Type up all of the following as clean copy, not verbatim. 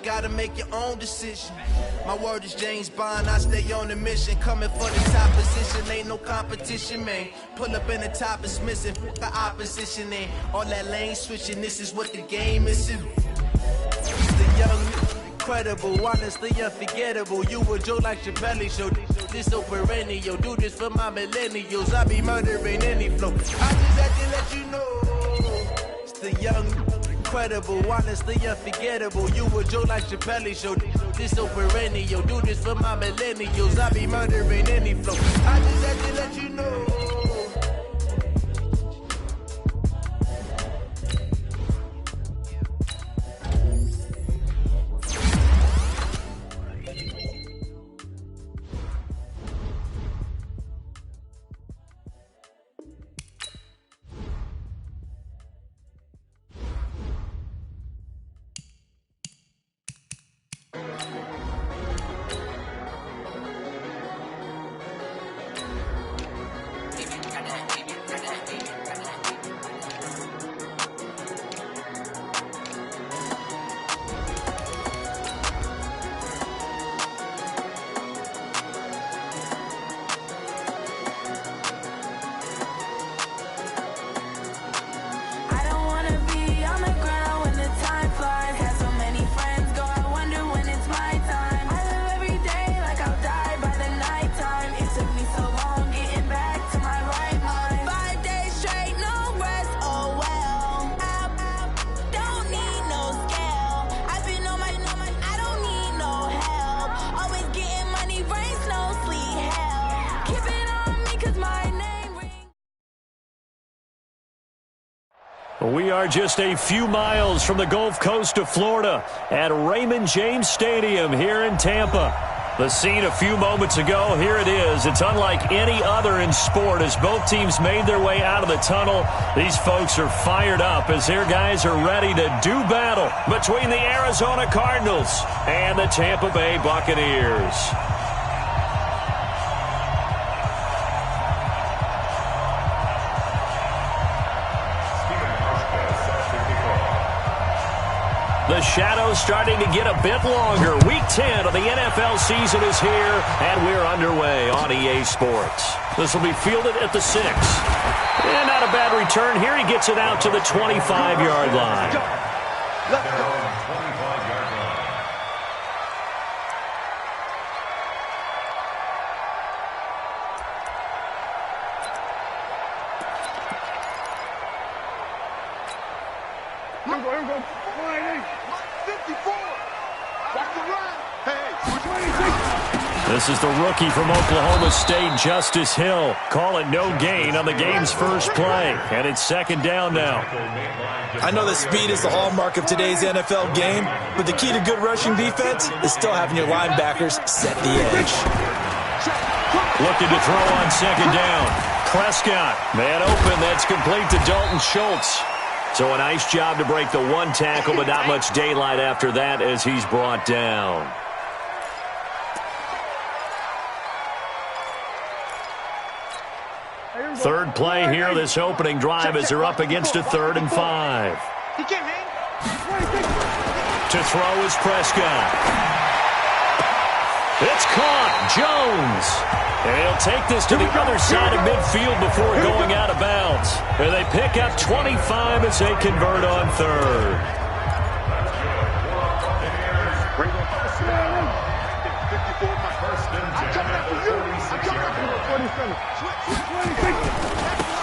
gotta make your own decision. My word is James Bond, I stay on the mission. Coming for the top position, ain't no competition, man. Pull up in the top, it's missing, the opposition in. All that lane switching, this is what the game is. It's the young, incredible, honestly unforgettable. You a joke like your belly show. This so perennial, do this for my millennials. I be murdering any flow. I just had to let you know. It's the young, incredible, honestly unforgettable. You a joke like your belly show. This so perennial, do this for my millennials. I be murdering any flow. I just had to let you know. We are just a few miles from the Gulf Coast of Florida at Raymond James Stadium here in Tampa. The scene a few moments ago, here it is. It's unlike any other in sport as both teams made their way out of the tunnel. These folks are fired up as their guys are ready to do battle between the Arizona Cardinals and the Tampa Bay Buccaneers. The shadow's starting to get a bit longer. Week 10 of the NFL season is here, and we're underway on EA Sports. This will be fielded at the 6. And not a bad return here. He gets it out to the 25-yard line. Let's go. This is the rookie from Oklahoma State, Justice Hill. Call it no gain on the game's first play. And it's second down now. I know that speed is the hallmark of today's NFL game, but the key to good rushing defense is still having your linebackers set the edge. Looking to throw on second down. Prescott, man open, that's complete to Dalton Schultz. So a nice job to break the one tackle, but not much daylight after that as he's brought down. Third play here, this opening drive as they're up against a 3rd and 5. To throw is Prescott. It's caught. Jones. And he'll take this to the other side of midfield before going out of bounds. And they pick up 25 as they convert on 3rd.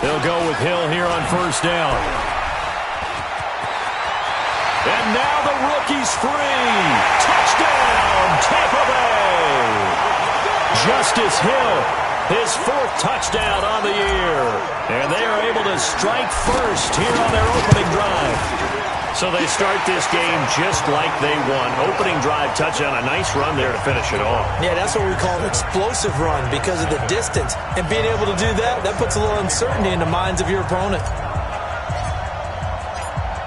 They'll go with Hill here on first down. And now the rookie's free. Touchdown, Tampa Bay. Justice Hill, his 4th touchdown on the year. And they are able to strike first here on their opening drive. So they start this game just like they won. Opening drive touchdown, a nice run there to finish it off. Yeah, that's what we call an explosive run because of the distance. And being able to do that, that puts a little uncertainty in the minds of your opponent.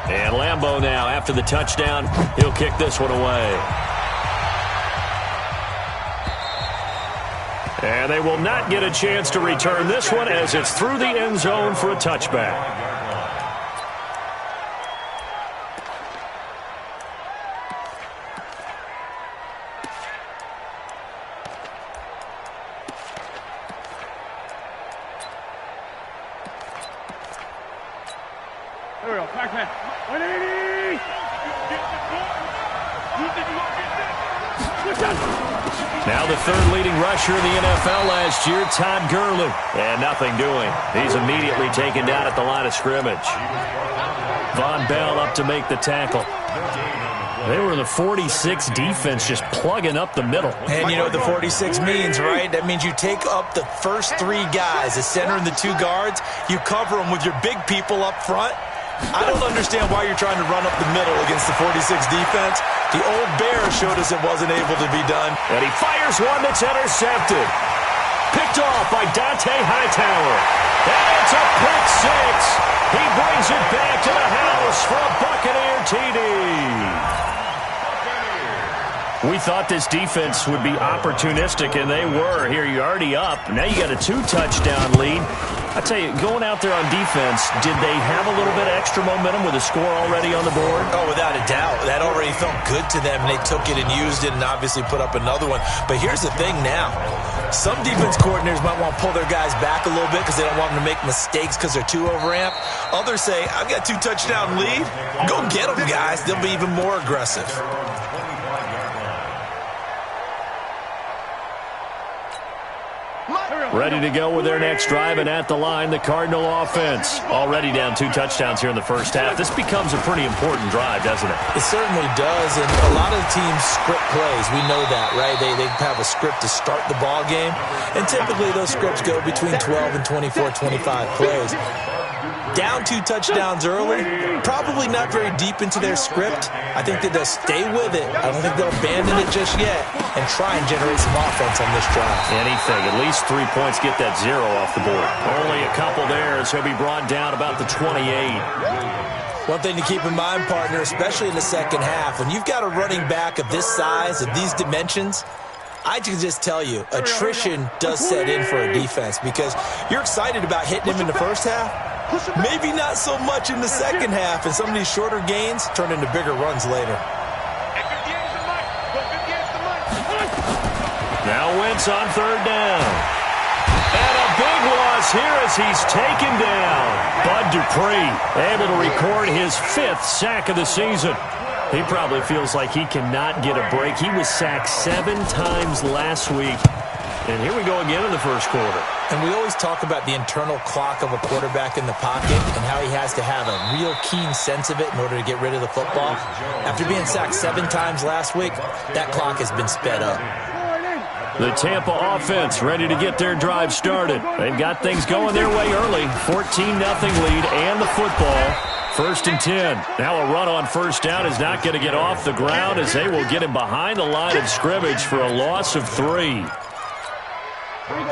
And Lambeau now, after the touchdown, he'll kick this one away. And they will not get a chance to return this one as it's through the end zone for a touchback. Now the third leading rusher in the NFL last year, Todd Gurley. And nothing doing. He's immediately taken down at the line of scrimmage. Von Bell up to make the tackle. They were the 46 defense just plugging up the middle. And you know what the 46 means, right? That means you take up the first three guys, the center and the two guards. You cover them with your big people up front. I don't understand why you're trying to run up the middle against the 46 defense. The old Bears showed us it wasn't able to be done. And he fires one that's intercepted. Picked off by Dante Hightower. And it's a pick six. He brings it back to the house for a Buccaneer TD. We thought this defense would be opportunistic, and they were. Here, you're already up. Now you got a 2-touchdown lead. I tell you, going out there on defense, did they have a little bit of extra momentum with a score already on the board? Oh, without a doubt. That already felt good to them, and they took it and used it and obviously put up another one. But here's the thing now. Some defense coordinators might want to pull their guys back a little bit because they don't want them to make mistakes because they're too overamped. Others say, I've got 2-touchdown lead. Go get them, guys. They'll be even more aggressive. Ready to go with their next drive, and at the line, the Cardinal offense. Already down 2 touchdowns here in the first half. This becomes a pretty important drive, doesn't it? It certainly does, and a lot of the teams script plays. We know that, right? They have a script to start the ball game, and typically those scripts go between 12 and 24, 25 plays. Down 2 touchdowns early, probably not very deep into their script. I think that they'll stay with it. I don't think they'll abandon it just yet and try and generate some offense on this drive. Anything. At least 3 points, get that 0 off the board. Only a couple there as he'll be brought down about the 28. One thing to keep in mind, partner, especially in the second half, when you've got a running back of this size, of these dimensions, I can just tell you, attrition does set in for a defense because you're excited about hitting him in the first half. Maybe not so much in the second half, and some of these shorter gains turn into bigger runs later. Now Wentz on third down. And a big loss here as he's taken down. Bud Dupree able to record his 5th sack of the season. He probably feels like he cannot get a break. He was sacked 7 times last week. And here we go again in the first quarter. And we always talk about the internal clock of a quarterback in the pocket and how he has to have a real keen sense of it in order to get rid of the football. After being sacked 7 times last week, that clock has been sped up. The Tampa offense ready to get their drive started. They've got things going their way early. 14-0 lead and the football. 1st and 10. Now a run on first down is not going to get off the ground as they will get him behind the line of scrimmage for a loss of 3.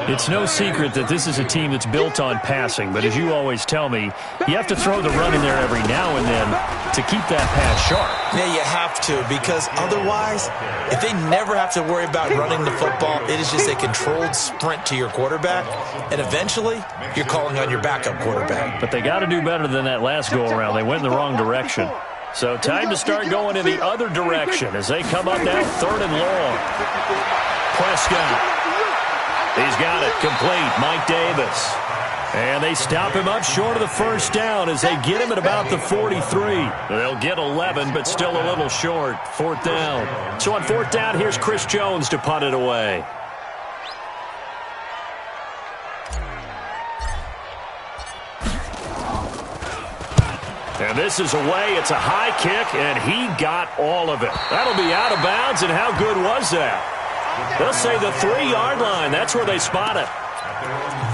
It's no secret that this is a team that's built on passing, but as you always tell me, you have to throw the run in there every now and then to keep that pass sharp. Yeah, you have to, because otherwise, if they never have to worry about running the football, it is just a controlled sprint to your quarterback, and eventually, you're calling on your backup quarterback. But they got to do better than that last go-around. They went in the wrong direction. So time to start going in the other direction as they come up now 3rd and long. Prescott. He's got it complete. Mike Davis. And they stop him up short of the first down as they get him at about the 43. They'll get 11, but still a little short. 4th down. So on 4th down, here's Chris Jones to punt it away. And this is away. It's a high kick, and he got all of it. That'll be out of bounds, and how good was that? They'll say the 3-yard line. That's where they spot it.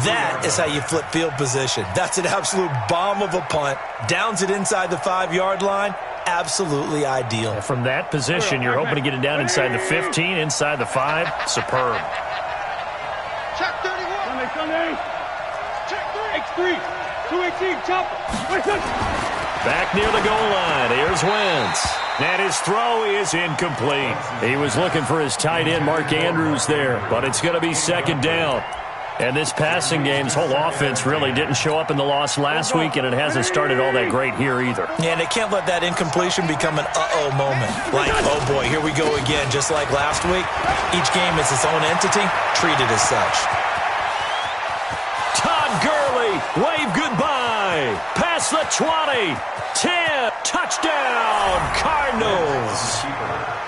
That is how you flip field position. That's an absolute bomb of a punt. Downs it inside the 5-yard line. Absolutely ideal. From that position, you're hoping to get it down inside the 15, inside the 5. Superb. Check 31. Check 3. X3. 218. Chopper. Back near the goal line. Here's Wentz. And his throw is incomplete. He was looking for his tight end, Mark Andrews, there. But it's going to be 2nd down. And this passing game's whole offense really didn't show up in the loss last week, and it hasn't started all that great here either. Yeah, and they can't let that incompletion become an uh-oh moment. Like, oh boy, here we go again, just like last week. Each game is its own entity, treated as such. Todd Gurley, wave goodbye. Pass past the 20. 10. Touchdown, Cardinals.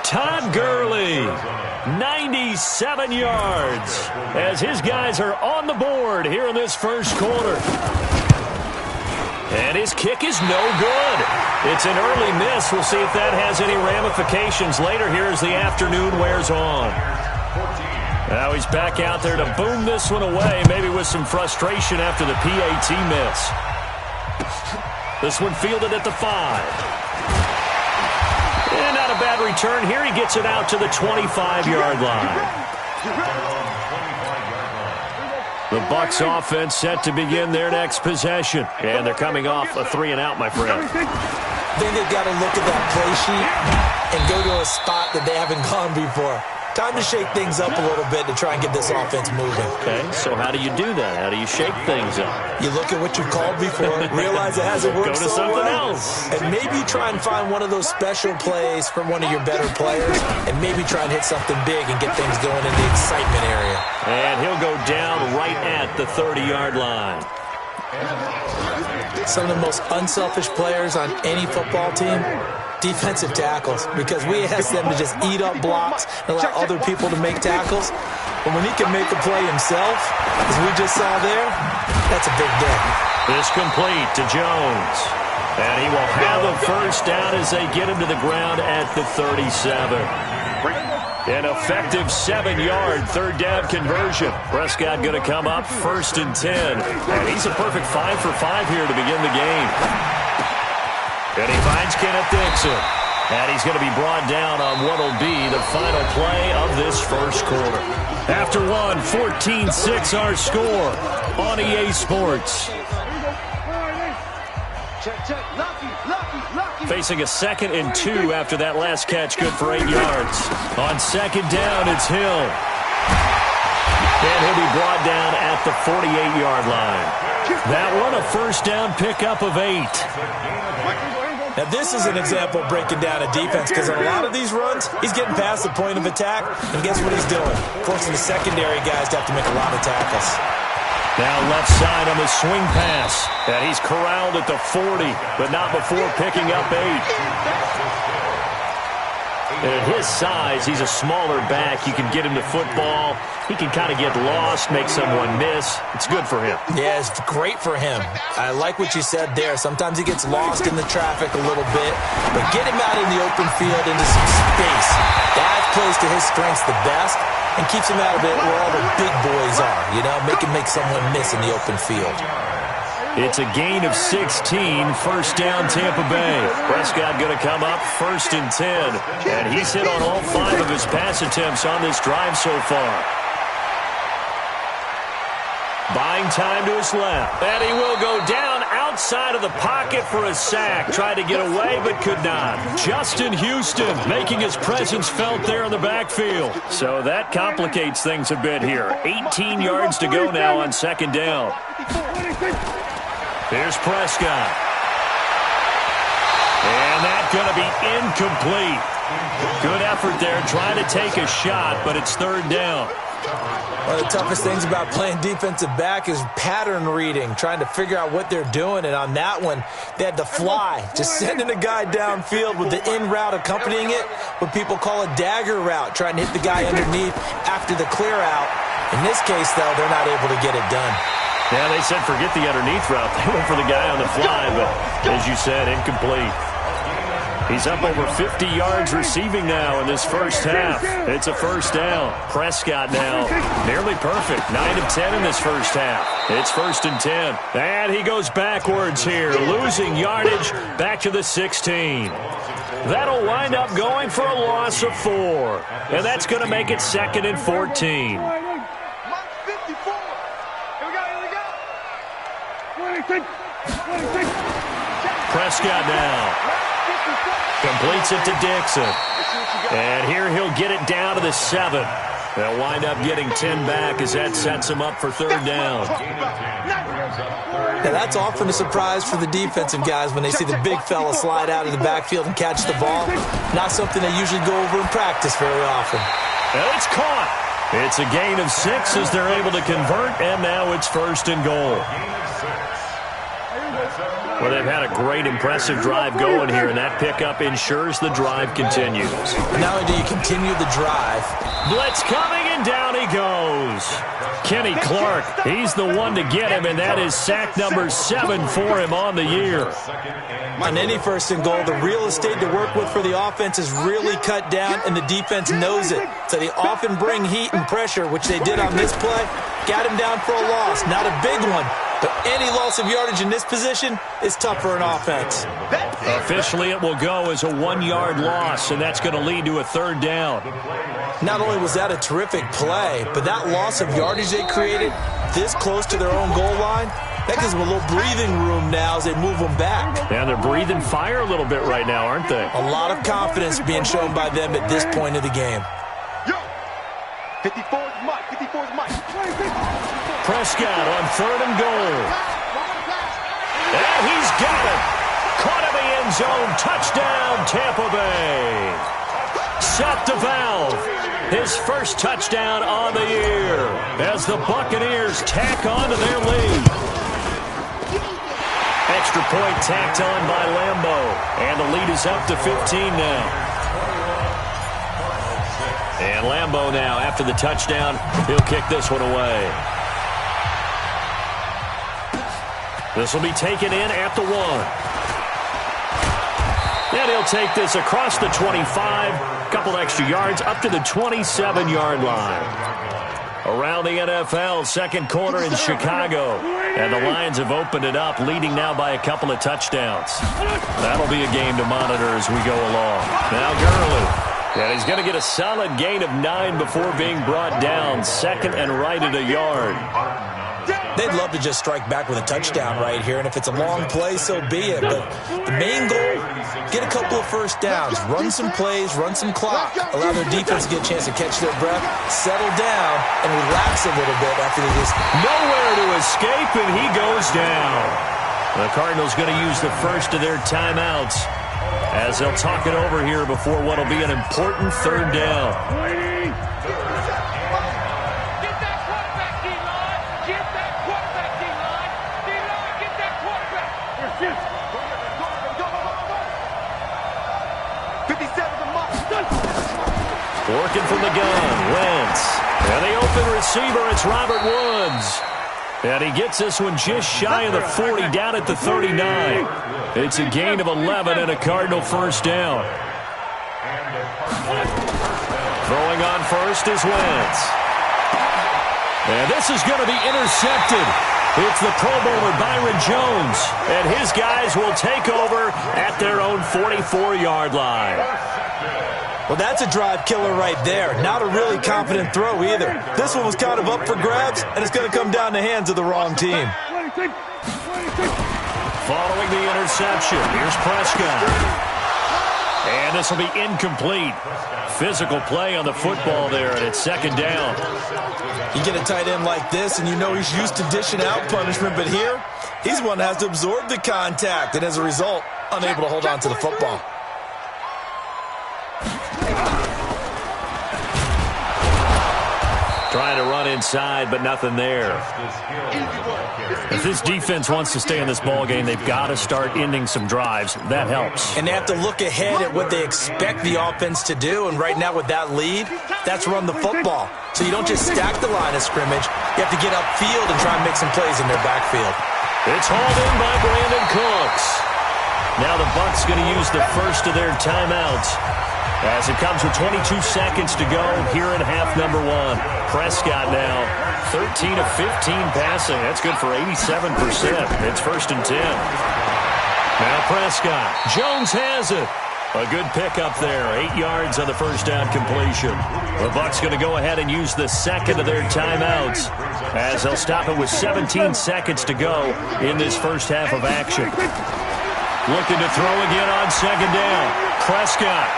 Todd Gurley, 97 yards, as his guys are on the board here in this first quarter. And his kick is no good. It's an early miss. We'll see if that has any ramifications later here as the afternoon wears on. Now he's back out there to boom this one away, maybe with some frustration after the PAT miss. This one fielded at the 5. And not a bad return here. He gets it out to the 25-yard line. The Bucs offense set to begin their next possession. And thee coming off a 3-and-out, my friend. I think they've got to look at that play sheet and go to a spot that they haven't gone before. Time to shake things up a little bit to try and get this offense moving. Okay, so how do you do that? How do you shake things up? You look at what you've called before, realize it hasn't worked so well. Go to something else. And maybe try and find one of those special plays from one of your better players, and maybe try and hit something big and get things going in the excitement area. And he'll go down right at the 30-yard line. Some of the most unselfish players on any football team, defensive tackles, because we ask them to just eat up blocks and allow other people to make tackles. But when he can make a play himself, as we just saw there, that's a big day. This complete to Jones. And he will have a first down as they get him to the ground at the 37. An effective 7-yard third down conversion. Prescott going to come up 1st and 10. And he's a perfect 5 for 5 here to begin the game. And he finds Kenneth Dixon. And he's going to be brought down on what will be the final play of this first quarter. After one, 14-6 our score on EA Sports. Facing a 2nd and 2 after that last catch, good for 8 yards. On 2nd down, it's Hill. And he'll be brought down at the 48-yard line. That one, a first down pickup of 8. Now, this is an example of breaking down a defense, because on a lot of these runs, he's getting past the point of attack, and guess what he's doing? Forcing the secondary guys to have to make a lot of tackles. Now left side on the swing pass. And he's corralled at the 40, but not before picking up 8. And at his size, he's a smaller back. You can get him to football. He can kind of get lost, make someone miss. It's good for him. Yeah, it's great for him. I like what you said there. Sometimes he gets lost in the traffic a little bit, but get him out in the open field into some space. That plays to his strengths the best and keeps him out of it where all the big boys are, you know, make someone miss in the open field. It's a gain of 16, first down Tampa Bay. Prescott going to come up 1st and 10. And he's hit on all 5 of his pass attempts on this drive so far. Buying time to his left. And he will go down outside of the pocket for a sack. Tried to get away but could not. Justin Houston making his presence felt there in the backfield. So that complicates things a bit here. 18 yards to go now on 2nd down. Here's Prescott. And that's going to be incomplete. Good effort there trying to take a shot, but it's 3rd down. One of the toughest things about playing defensive back is pattern reading, trying to figure out what they're doing. And on that one, they had to fly, just sending a guy downfield with the in route accompanying it, what people call a dagger route, trying to hit the guy underneath after the clear out. In this case, though, they're not able to get it done. Yeah, they said forget the underneath route. They went for the guy on the fly, but as you said, incomplete. He's up over 50 yards receiving now in this first half. It's a first down. Prescott now nearly perfect. 9 of 10 in this first half. It's 1st and 10. And he goes backwards here, losing yardage back to the 16. That'll wind up going for a loss of 4. And that's going to make it 2nd and 14. Prescott now. Completes it to Dixon. And here he'll get it down to the 7. They'll wind up getting 10 back as that sets him up for 3rd down. Now that's often a surprise for the defensive guys when they see the big fella slide out of the backfield and catch the ball. Not something they usually go over in practice very often. And it's caught. It's a gain of 6 as they're able to convert, and now it's 1st and goal. Well, they've had a great, impressive drive going here, and that pickup ensures the drive continues. Not only do you continue the drive. Blitz coming, and down he goes. Kenny Clark, he's the one to get him, and that is sack number 7 for him on the year. On any first and goal, the real estate to work with for the offense is really cut down, and the defense knows it. So they often bring heat and pressure, which they did on this play. Got him down for a loss. Not a big one, but any loss of yardage in this position is tough for an offense. Officially, it will go as a 1-yard loss, and that's going to lead to a 3rd down. Not only was that a terrific play, but that loss of yardage they created this close to their own goal line, that gives them a little breathing room now as they move them back. Yeah, they're breathing fire a little bit right now, aren't they? A lot of confidence being shown by them at this point of the game. 54 is Mike. 54 is Mike. Prescott on 3rd and goal. And he's got it. Caught in the end zone. Touchdown, Tampa Bay. Seth DeValve, his first touchdown on the year as the Buccaneers tack on to their lead. Extra point tacked on by Lambo, and the lead is up to 15 now. And Lambo now, after the touchdown, he'll kick this one away. This will be taken in at the 1. And he'll take this across the 25, couple extra yards, up to the 27-yard line. Around the NFL, second quarter in Chicago. And the Lions have opened it up, leading now by a couple of touchdowns. That'll be a game to monitor as we go along. Now Gurley. And he's going to get a solid gain of 9 before being brought down. 2nd and right at a yard. They'd love to just strike back with a touchdown right here, and if it's a long play, so be it. But the main goal, get a couple of first downs, run some plays, run some clock, allow their defense to get a chance to catch their breath, settle down, and relax a little bit after they just... Nowhere to escape, and he goes down. The Cardinals going to use the first of their timeouts as they'll talk it over here before what will be an important 3rd down. Working from the gun, Wentz. And the open receiver, it's Robert Woods. And he gets this one just shy of the 40, down at the 39. It's a gain of 11 and a Cardinal first down. Throwing on first is Wentz. And this is going to be intercepted. It's the Pro Bowler Byron Jones. And his guys will take over at their own 44-yard line. Well, that's a drive killer right there. Not a really confident throw either. This one was kind of up for grabs, and it's going to come down the hands of the wrong team. Following the interception, here's Prescott. And this will be incomplete. Physical play on the football there, and it's 2nd down. You get a tight end like this, and you know he's used to dishing out punishment, but here, he's one that has to absorb the contact, and as a result, unable to hold on to the football. Trying to run inside, but nothing there. If this defense wants to stay in this ballgame, they've got to start ending some drives. That helps. And they have to look ahead at what they expect the offense to do. And right now with that lead, that's run the football. So you don't just stack the line of scrimmage. You have to get upfield and try and make some plays in their backfield. It's hauled in by Brandon Cooks. Now the Bucs going to use the first of their timeouts, as it comes with 22 seconds to go here in half number 1. Prescott now 13 of 15 passing. That's good for 87%. It's 1st and 10. Now Prescott. Jones has it. A good pickup there. 8 yards on the first down completion. The Bucs going to go ahead and use the second of their timeouts, as they'll stop it with 17 seconds to go in this first half of action. Looking to throw again on 2nd down. Prescott.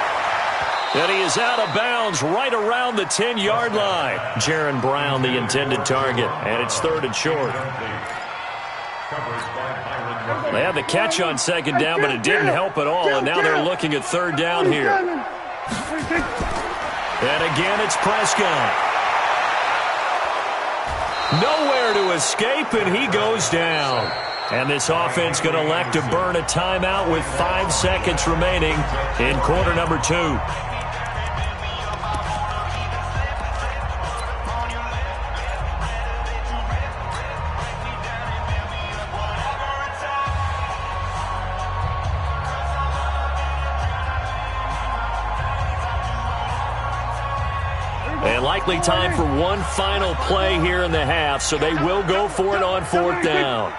And he is out of bounds right around the 10-yard line. Jaron Brown, the intended target, and it's 3rd and short. They had the catch on 2nd down, but it didn't help at all, and now they're looking at 3rd down here. And again, it's Prescott. Nowhere to escape, and he goes down. And this offense going to elect to burn a timeout with 5 seconds remaining in quarter number 2. And likely time for one final play here in the half, so they will go for it on 4th down.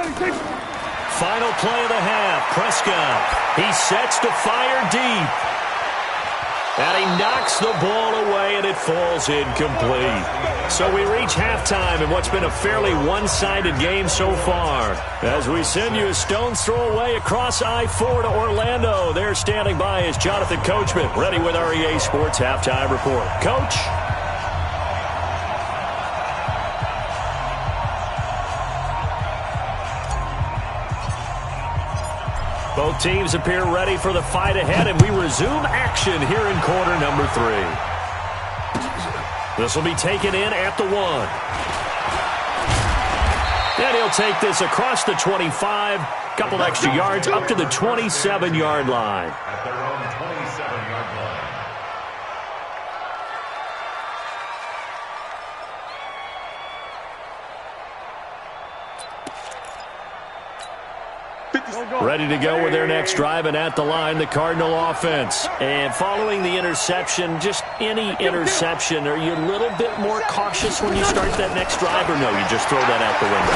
Final play of the half, Prescott. He sets to fire deep. And he knocks the ball away, and it falls incomplete. So we reach halftime in what's been a fairly one-sided game so far. As we send you a stone's throw away across I-4 to Orlando. There standing by is Jonathan Coachman, ready with our EA Sports Halftime Report. Coach? Both teams appear ready for the fight ahead, and we resume action here in quarter number 3. This will be taken in at the 1. And he'll take this across the 25, couple extra yards up to the 27-yard line. At their own 27-yard line. Ready to go with their next drive, and at the line, the Cardinal offense. And following the interception, just any interception, are you a little bit more cautious when you start that next drive, or no, you just throw that out the window?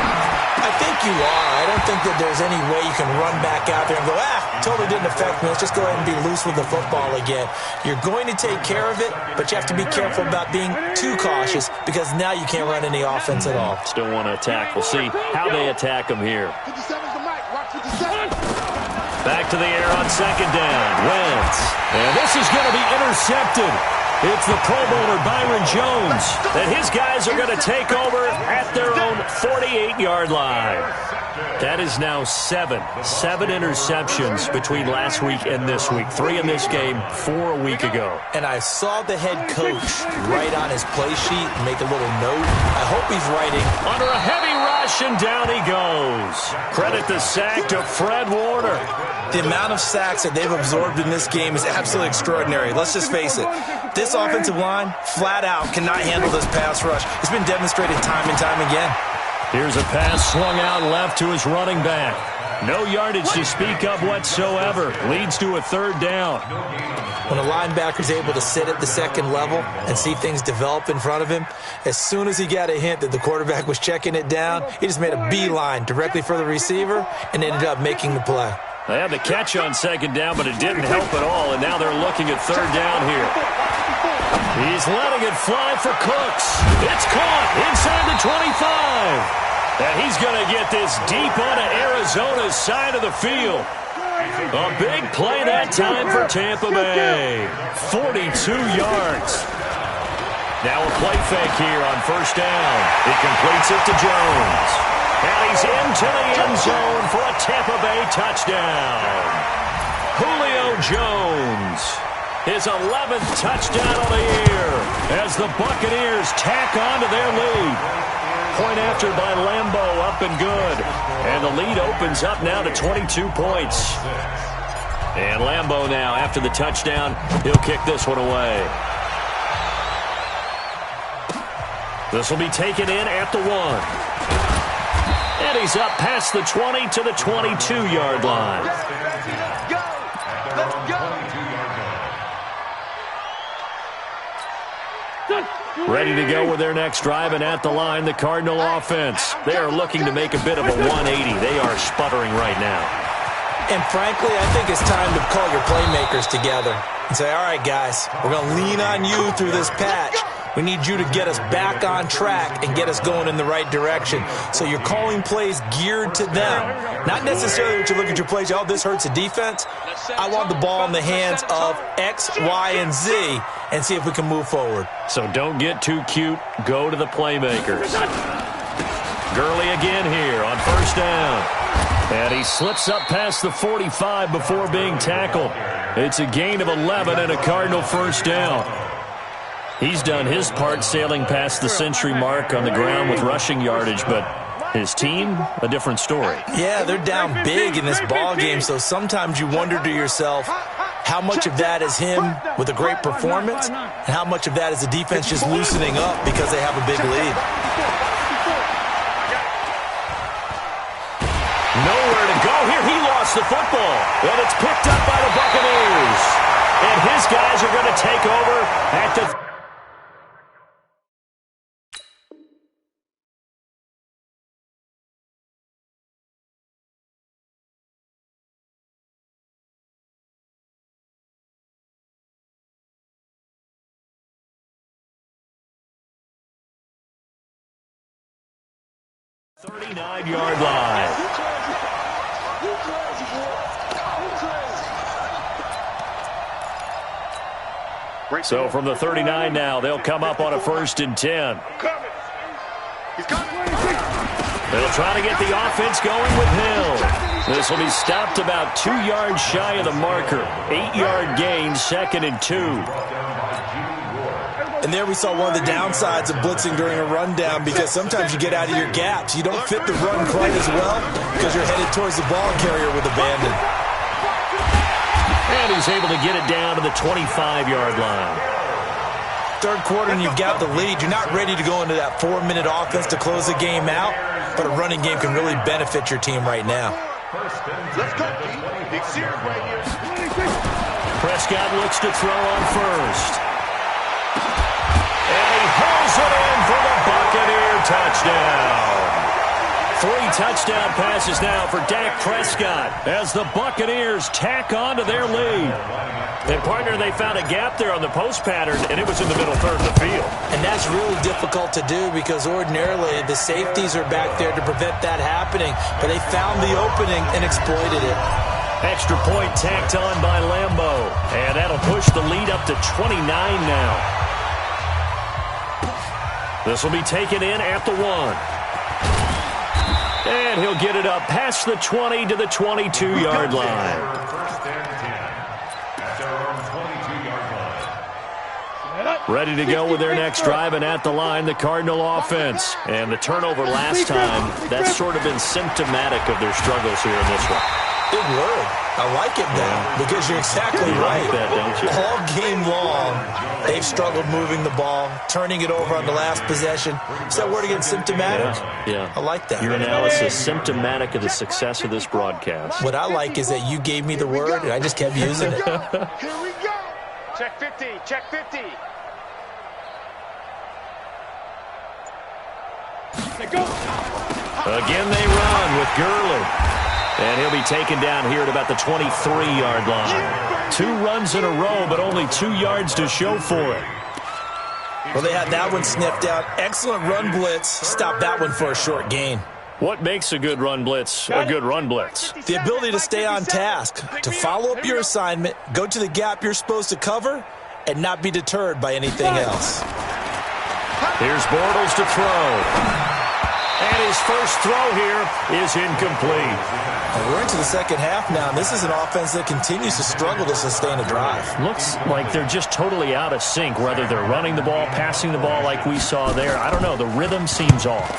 I think you are. I don't think that there's any way you can run back out there and go, totally didn't affect me. Let's just go ahead and be loose with the football again. You're going to take care of it, but you have to be careful about being too cautious because now you can't run any offense at all. Still want to attack. We'll see how they attack them here. 57's the mic. Watch 57. Back to the air on 2nd down. Wentz. And this is going to be intercepted. It's the Pro Bowler Byron Jones. And his guys are going to take over at their own 48-yard line. That is now 7 interceptions between last week and this week. 3 in this game, 4 a week ago. And I saw the head coach write on his play sheet, make a little note. I hope he's writing. Under a heavy rush, and down he goes. Credit the sack to Fred Warner. The amount of sacks that they've absorbed in this game is absolutely extraordinary. Let's just face it. This offensive line, flat out, cannot handle this pass rush. It's been demonstrated time and time again. Here's a pass slung out left to his running back. No yardage to speak of whatsoever. Leads to a 3rd down. When a linebacker's able to sit at the 2nd level and see things develop in front of him, as soon as he got a hint that the quarterback was checking it down, he just made a beeline directly for the receiver and ended up making the play. They had the catch on 2nd down, but it didn't help at all, and now they're looking at 3rd down here. He's letting it fly for Cooks. It's caught inside the 25. And he's going to get this deep onto Arizona's side of the field. A big play that time for Tampa Bay. 42 yards. Now a play fake here on 1st down. He completes it to Jones. And he's into the end zone for a Tampa Bay touchdown. Julio Jones. His 11th touchdown of the year as the Buccaneers tack on to their lead. Point after by Lambeau, up and good. And the lead opens up now to 22 points. And Lambeau now, after the touchdown, he'll kick this one away. This will be taken in at the 1. And he's up past the 20 to the 22-yard line. Let's go. Ready to go with their next drive, and at the line, the Cardinal offense. They are looking to make a bit of a 180. They are sputtering right now. And frankly, I think it's time to call your playmakers together and say, all right, guys, we're going to lean on you through this patch. We need you to get us back on track and get us going in the right direction. So you're calling plays geared to them. Not necessarily what you look at your plays, oh, this hurts the defense. I want the ball in the hands of X, Y, and Z and see if we can move forward. So don't get too cute. Go to the playmakers. Gurley again here on 1st down. And he slips up past the 45 before being tackled. It's a gain of 11 and a Cardinal 1st down. He's done his part sailing past the century mark on the ground with rushing yardage, but His team, a different story. Yeah, they're down big in this ball game, so sometimes you wonder to yourself how much of that is him with a great performance and how much of that is the defense just loosening up because they have a big lead. Nowhere to go here. He lost the football, and it's picked up by the Buccaneers. And his guys are going to take over at the... .39-yard line. So from the 39 now, they'll come up on a 1st and 10. They'll try to get the offense going with Hill. This will be stopped about 2 yards shy of the marker. 8-yard gain, 2nd and 2. And there we saw one of the downsides of blitzing during a rundown because sometimes you get out of your gaps. You don't fit the run quite as well because you're headed towards the ball carrier with abandon. And he's able to get it down to the 25-yard line. Third quarter and you've got the lead. You're not ready to go into that 4-minute offense to close the game out, but a running game can really benefit your team right now. Let's go, Big Sears right here. Prescott looks to throw on first. And he hauls it in for the Buccaneer touchdown. 3 touchdown passes now for Dak Prescott as the Buccaneers tack on to their lead. And, partner, they found a gap there on the post pattern, and it was in the middle third of the field. And that's really difficult to do because ordinarily the safeties are back there to prevent that happening. But they found the opening and exploited it. Extra point tacked on by Lambeau. And that'll push the lead up to 29 now. This will be taken in at the 1. And he'll get it up past the 20 to the 22-yard line. First and 10 at their own 22-yard line. Ready to go with their next drive, and at the line, the Cardinal offense. And the turnover last time, that's sort of been symptomatic of their struggles here in this one. Big word. I like it now because you're exactly right. Like that, don't you? All game long, they've struggled moving the ball, turning it over on the last possession. Is that word again, symptomatic? Yeah. I like that. Your analysis, symptomatic of the success of this broadcast. What I like is that you gave me the word, and I just kept using it. Here we go. Check 50. Check 50. Again, they run with Gurley. And he'll be taken down here at about the 23-yard line. 2 runs in a row, but only 2 yards to show for it. Well, they had that one sniffed out. Excellent run blitz. Stop that one for a short gain. What makes a good run blitz a good run blitz? The ability to stay on task, to follow up your assignment, go to the gap you're supposed to cover, and not be deterred by anything else. Here's Bortles to throw. And his first throw here is incomplete. We're into the second half now, and this is an offense that continues to struggle to sustain a drive. Looks like they're just totally out of sync, whether they're running the ball, passing the ball like we saw there. I don't know. The rhythm seems off.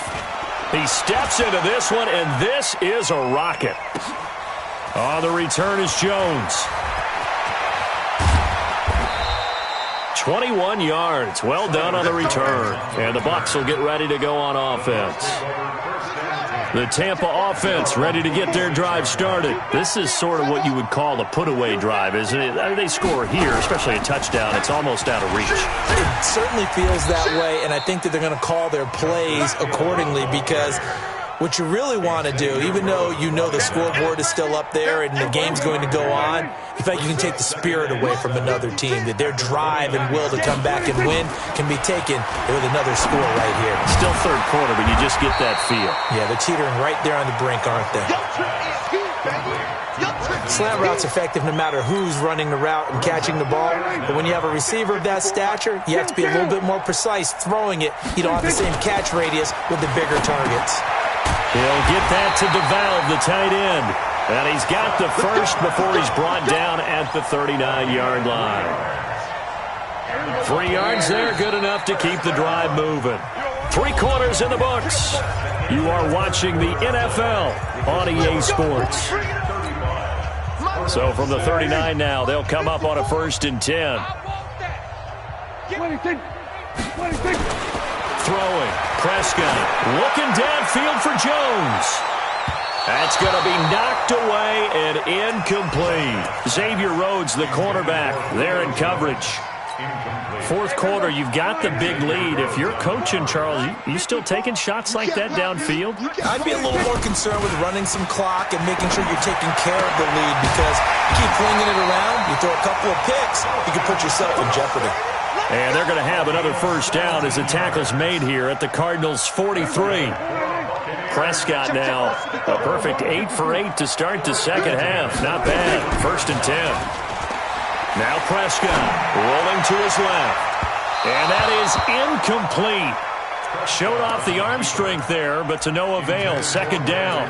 He steps into this one, and this is a rocket. On the return is Jones. 21 yards. Well done on the return. And the Bucs will get ready to go on offense. The Tampa offense ready to get their drive started. This is sort of what you would call a put-away drive, isn't it? I mean, they score here, especially a touchdown. It's almost out of reach. It certainly feels that way, and I think that they're going to call their plays accordingly because what you really want to do, even though you know the scoreboard is still up there and the game's going to go on, in fact, you can take the spirit away from another team, that their drive and will to come back and win can be taken with another score right here. Still third quarter, but you just get that feel. Yeah, they're teetering right there on the brink, aren't they? Slant route's effective no matter who's running the route and catching the ball, but when you have a receiver of that stature, you have to be a little bit more precise throwing it. You don't have the same catch radius with the bigger targets. He'll get that to DeValve, the tight end. And he's got the first before he's brought down at the 39-yard line. 3 yards there, good enough to keep the drive moving. 3 quarters in the books. You are watching the NFL on EA Sports. So from the 39 now, they'll come up on a 1st and 10. Throwing. Prescott looking downfield for Jones. That's going to be knocked away and incomplete. Xavier Rhodes, the cornerback, there in coverage. 4th quarter, you've got the big lead. If you're coaching, Charles, you still taking shots like that downfield? I'd be a little more concerned with running some clock and making sure you're taking care of the lead, because you keep flinging it around, you throw a couple of picks, you can put yourself in jeopardy. And they're going to have another 1st down as the tackle's made here at the Cardinals' 43. Prescott now a perfect 8 for 8 to start the 2nd half. Not bad. 1st and 10. Now Prescott rolling to his left. And that is incomplete. Showed off the arm strength there, but to no avail. 2nd down.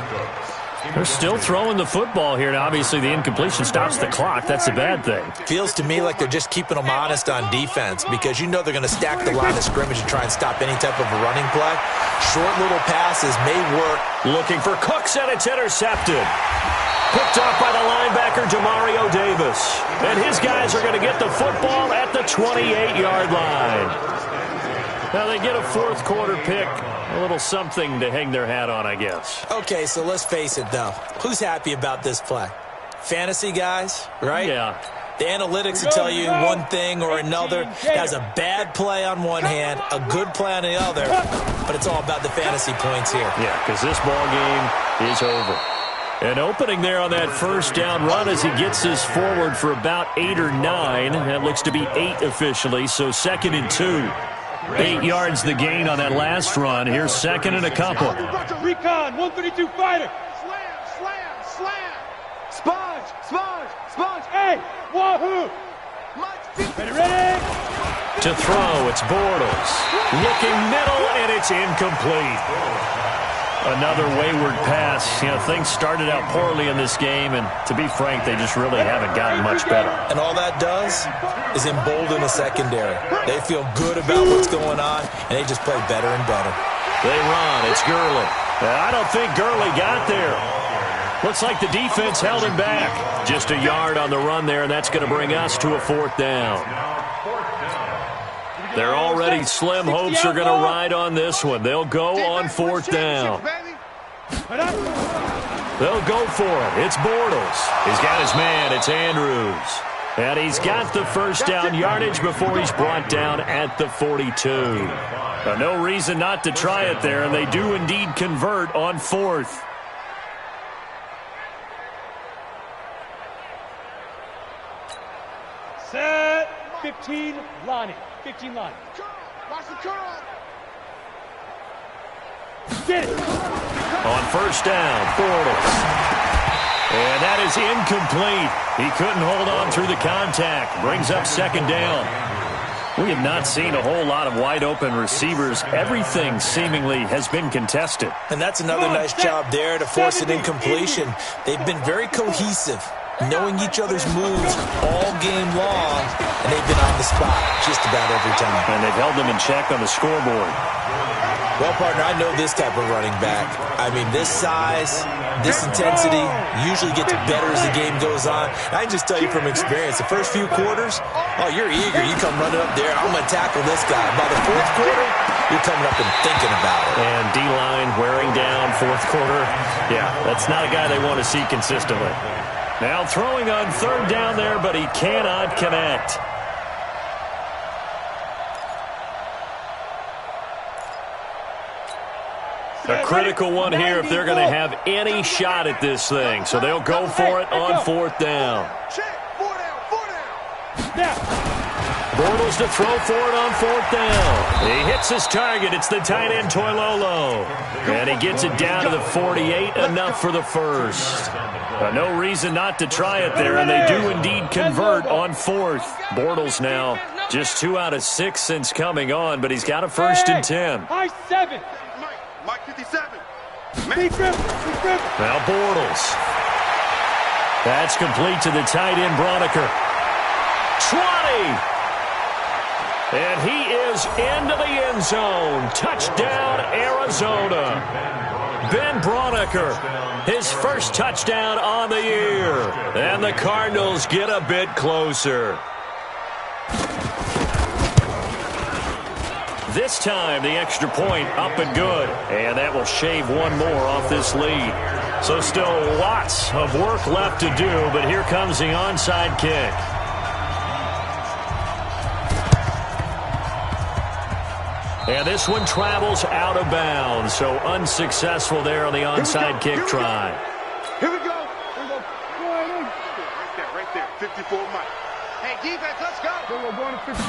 They're still throwing the football here. Now, obviously, the incompletion stops the clock. That's a bad thing. Feels to me like they're just keeping them honest on defense, because you know they're going to stack the line of scrimmage and try and stop any type of a running play. Short little passes may work. Looking for Cooks, and it's intercepted. Picked off by the linebacker, Demario Davis. And his guys are going to get the football at the 28-yard line. Now they get a 4th quarter pick. A little something to hang their hat on, I guess. Okay, so let's face it, though. Who's happy about this play? Fantasy guys, right? Yeah. The analytics will tell you one thing or another. Has a bad play on one hand, a good play on the other, but it's all about the fantasy points here. Yeah, because this ball game is over. An opening there on that 1st down run as he gets this forward for about 8 or 9. That looks to be 8 officially, so 2nd and 2. 8 yards the gain on that last run. Here's 2nd and a couple. Recon, 132 fighter. Sponge. Hey, wahoo. Ready. To throw, it's Bortles. Looking middle, and it's incomplete. Another wayward pass. You know, things started out poorly in this game, and to be frank, they just really haven't gotten much better. And all that does is embolden the secondary. They feel good about what's going on, and they just play better and better. They run. It's Gurley. I don't think Gurley got there. Looks like the defense held him back. Just a yard on the run there, and that's going to bring us to a 4th down. Their already slim hopes are going to ride on this one. They'll go on 4th down. They'll go for it. It's Bortles. He's got his man. It's Andrews. And he's got the 1st down yardage before he's brought down at the 42. No reason not to try it there, and they do indeed convert on 4th. Set. 15, Lonnie. 15 Lonnie. Watch the curl. Get it. On 1st down, Bortles. And that is incomplete. He couldn't hold on through the contact. Brings up 2nd down. We have not seen a whole lot of wide-open receivers. Everything seemingly has been contested. And that's another nice job there to force an incompletion. They've been very cohesive, knowing each other's moves all game long, and they've been on the spot just about every time. And they've held them in check on the scoreboard. Well, partner, I know this type of running back. I mean, this size, this intensity usually gets better as the game goes on. And I can just tell you from experience, the first few quarters, oh, you're eager. You come running up there, I'm going to tackle this guy. By the 4th quarter, you're coming up and thinking about it. And D-line wearing down 4th quarter. Yeah, that's not a guy they want to see consistently. Now throwing on 3rd down there, but he cannot connect. A critical one here if they're going to have any shot at this thing. So they'll go for it on 4th down. Bortles to throw for it on 4th down. He hits his target. It's the tight end, Toilolo. And he gets it down to the 48, enough for the 1st. No reason not to try it there, and they do indeed convert on 4th. Bortles now just 2 out of 6 since coming on, but he's got a 1st and 10. High 7. Mike 57. Now Bortles. That's complete to the tight end, Broniker. 20. And he is into the end zone. Touchdown, Arizona. Ben Braunecker, his first touchdown on the year. And the Cardinals get a bit closer. This time, the extra point up and good. And that will shave one more off this lead. So still lots of work left to do, but here comes the onside kick. And this one travels out of bounds, so unsuccessful there on the onside kick try. Here we go. Right there. 54 Mike. Hey, defense, let's go. We're going to 50.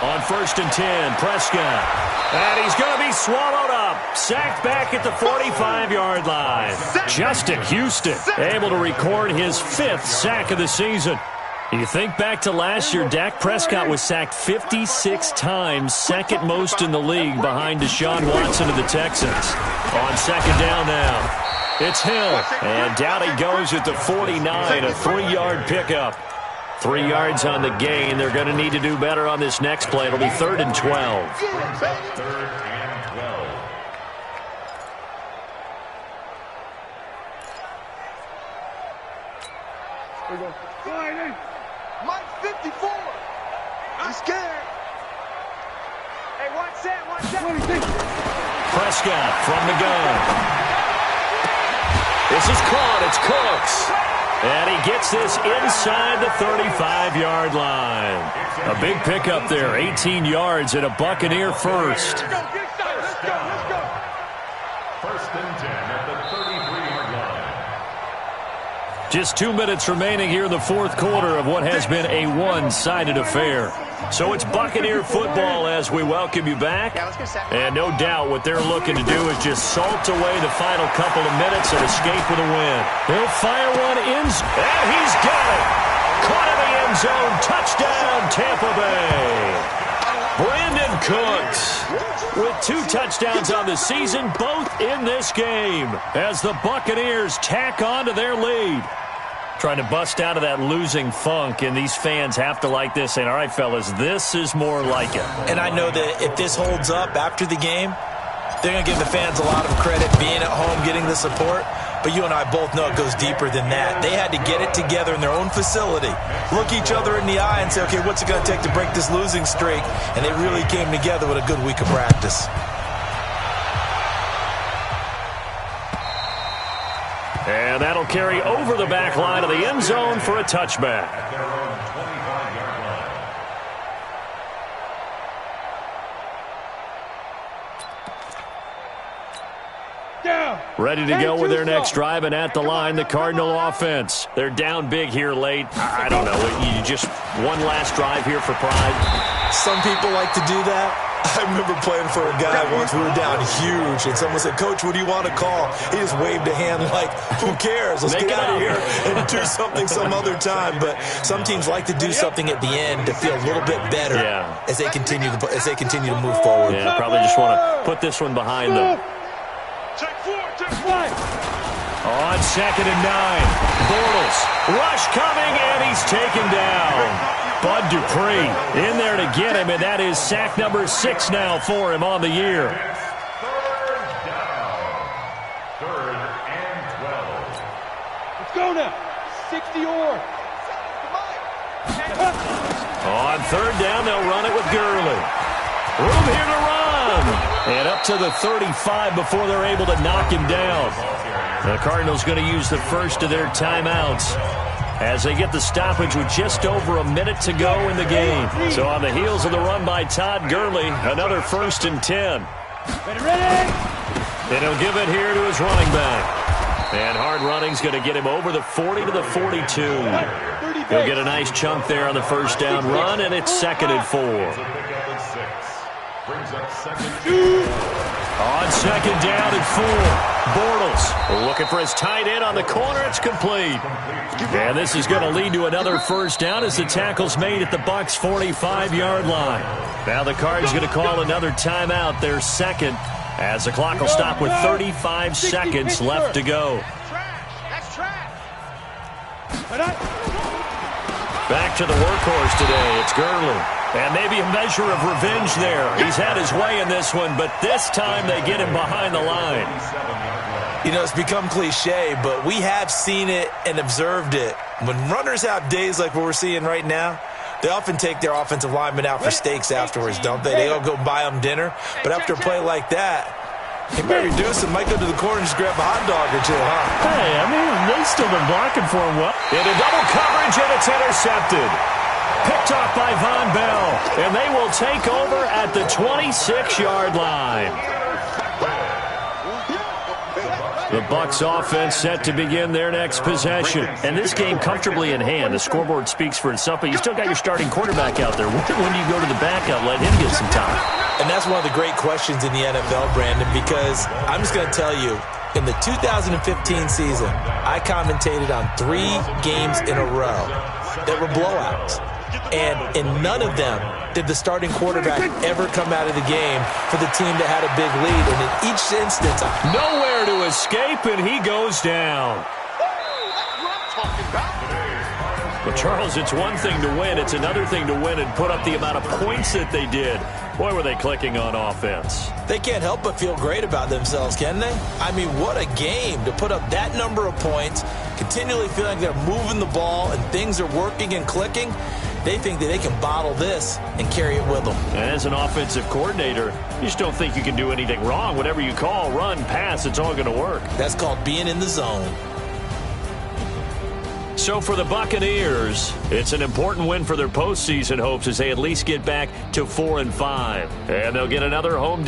On 1st and 10, Prescott. And he's going to be swallowed up. Sacked back at the 45-yard line. Justin Houston able to record his 5th sack of the season. You think back to last year, Dak Prescott was sacked 56 times, second most in the league behind Deshaun Watson of the Texans. On 2nd down now, it's Hill. And down he goes at the 49, a 3-yard pickup. 3 yards on the gain. They're going to need to do better on this next play. It'll be 3rd and 12. 3rd and 12. Here we go. Mike 54. I'm scared. Hey, watch that. Prescott from the gun. This is caught. It's Cooks. And he gets this inside the 35-yard line. A big pickup there, 18 yards and a Buccaneer first. Let's go. 1st and 10 at the 33-yard line. Just 2 minutes remaining here in the 4th quarter of what has been a one-sided affair. So it's Buccaneer football as we welcome you back. And no doubt what they're looking to do is just salt away the final couple of minutes and escape with a win. He'll fire one in, and he's got it. Caught in the end zone. Touchdown, Tampa Bay. Brandon Cooks with 2 touchdowns on the season, both in this game, as the Buccaneers tack on to their lead. Trying to bust out of that losing funk, and these fans have to like this. And all right, fellas, this is more like it. And I know that if this holds up after the game, they're going to give the fans a lot of credit being at home, getting the support. But you and I both know it goes deeper than that. They had to get it together in their own facility, look each other in the eye and say, okay, what's it going to take to break this losing streak? And they really came together with a good week of practice. And that'll carry over the back line of the end zone for a touchback. At their own 25-yard line. Ready to go with their next drive, and at the line, the Cardinal offense. They're down big here late. I don't know. You just one last drive here for pride. Some people like to do that. I remember playing for a guy once. We were down huge, and someone said, Coach, what do you want to call? He just waved a hand like, who cares? Let's get out of here and do something some other time. But some teams like to do something at the end to feel a little bit better as they continue to move forward. Yeah, probably just want to put this one behind them. Check 4, check 5. On 2nd and 9, Bortles. Rush coming, and he's taken down. Bud Dupree in there to get him, and that is sack number 6 now for him on the year. 3rd down. 3rd and 12. Let's go now. 60 or. On 3rd down, they'll run it with Gurley. Room here to run. And up to the 35 before they're able to knock him down. The Cardinals going to use the first of their timeouts as they get the stoppage with just over a minute to go in the game. So on the heels of the run by Todd Gurley, another 1st and 10. Ready. And he'll give it here to his running back. And hard running's going to get him over the 40 to the 42. He'll get a nice chunk there on the first down run, and it's 2nd and 4. Brings up 2nd. On 2nd down and 4, Bortles looking for his tight end on the corner. It's complete. And this is going to lead to another first down as the tackle's made at the Bucs' 45-yard line. Now the Cards going to call another timeout, their second, as the clock will stop with 35 seconds left to go. That's trash. Back to the workhorse today. It's Gurley. And maybe a measure of revenge there. He's had his way in this one, but this time they get him behind the line. You know, it's become cliche, but we have seen it and observed it. When runners have days like what we're seeing right now, they often take their offensive linemen out for steaks afterwards, don't they? They all go buy them dinner. But after a play like that, he might reduce him, might go to the corner and just grab a hot dog or two, huh? Hey, I mean, they've still been blocking for him well. Into double coverage, and it's intercepted. Picked off by Von Bell, and they will take over at the 26-yard line. The Bucs offense set to begin their next possession. And this game comfortably in hand. The scoreboard speaks for itself, but you still got your starting quarterback out there. When do you go to the backup, let him get some time? And that's one of the great questions in the NFL, Brandon, because I'm just going to tell you, in the 2015 season, I commentated on 3 games in a row that were blowouts. And in none of them did the starting quarterback ever come out of the game for the team that had a big lead. And in each instance, nowhere to escape, and he goes down. Well, Charles, it's one thing to win. It's another thing to win and put up the amount of points that they did. Boy, were they clicking on offense. They can't help but feel great about themselves, can they? I mean, what a game to put up that number of points, continually feeling like they're moving the ball and things are working and clicking. They think that they can bottle this and carry it with them. As an offensive coordinator, you just don't think you can do anything wrong. Whatever you call, run, pass, it's all going to work. That's called being in the zone. So for the Buccaneers, it's an important win for their postseason hopes as they at least get back to 4-5. And they'll get another home